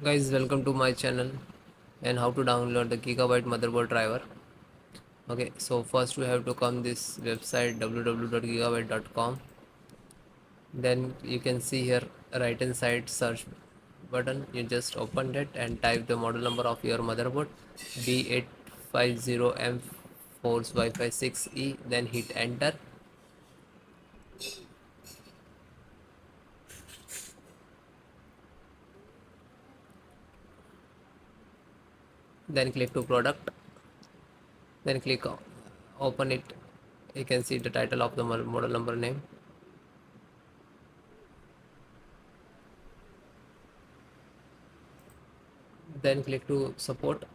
Guys, welcome to my channel and how to download the Gigabyte motherboard driver. Okay, so first we have to come this website www.gigabyte.com. Then you can see here right hand side search button. You just open it and type the model number of your motherboard B850M force WIFI6E. Then hit enter. Then click to product. Then click open it. You can see the title of the model number name. Then click to support.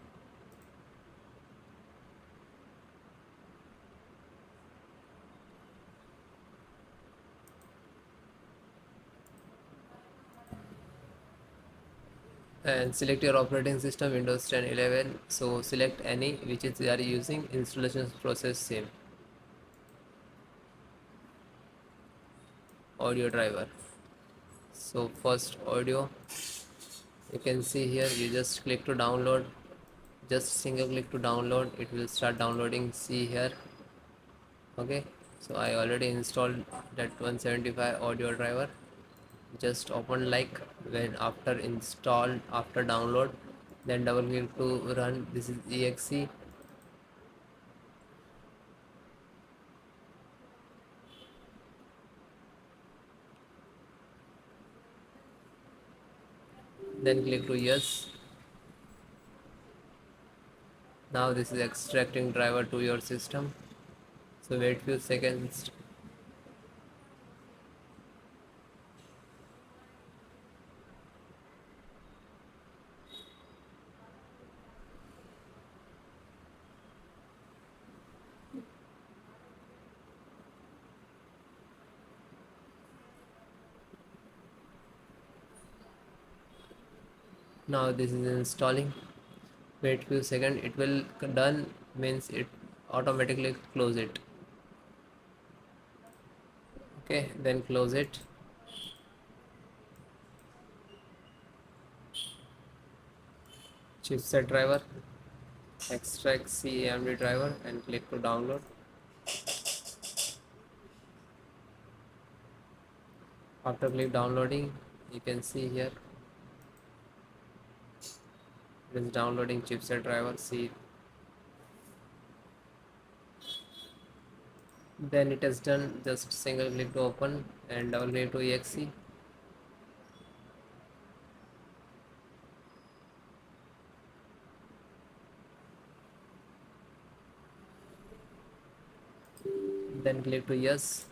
And select your operating system Windows 10 11. So select any which is you are using. Installation process same. Audio driver. So first audio, you can see here, you just click to download, just single click to download, it will start downloading. See here. Okay, so I already installed that 175 audio driver. Just open like when after installed, after download, then double click to run. This is exe. Then click to yes. Now this is extracting driver to your system, so wait few seconds. Now this is installing. Wait few seconds, it will done, means it automatically close it. Okay, then close it. Chipset driver, extract CAMD driver and click to download. After click downloading, you can see here it is downloading chipset driver. See, then it is done. Just single click to open and double click to exe. Then click to yes.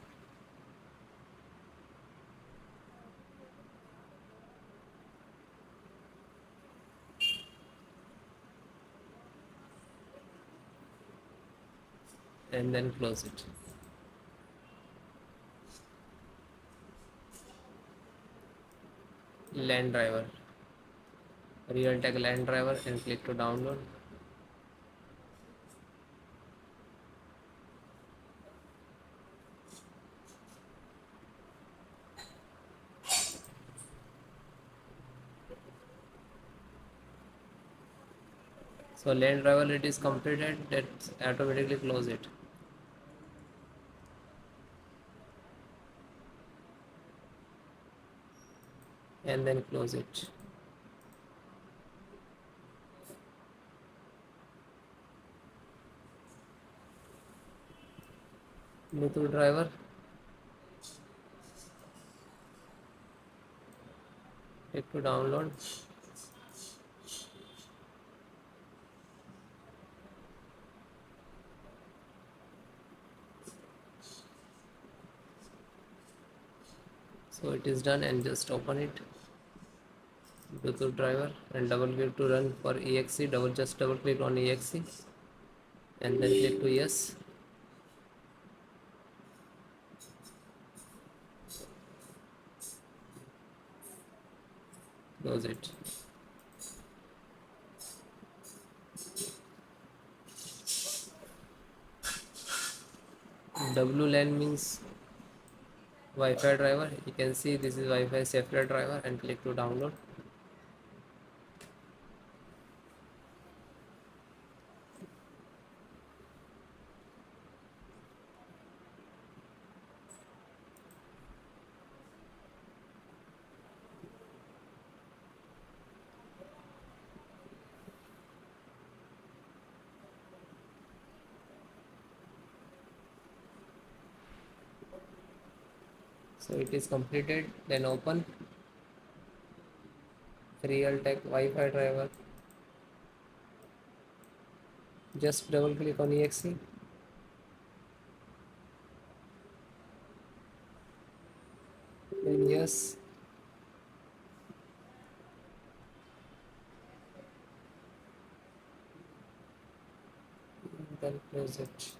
And then close it. LAN driver, Realtek LAN driver, and click to download. So LAN driver, it is completed, that automatically close it. And then close it. Bluetooth driver, click to download. So it is done, and just open it. Bluetooth driver and double click to run for exe. Just double click on exe and then click to yes. Close it. WLAN means Wi-Fi driver. You can see this is Wi-Fi safety driver and click to download. So it is completed. Then open Realtek Wi-Fi driver. Just double click on exe. Then yes. Then close it.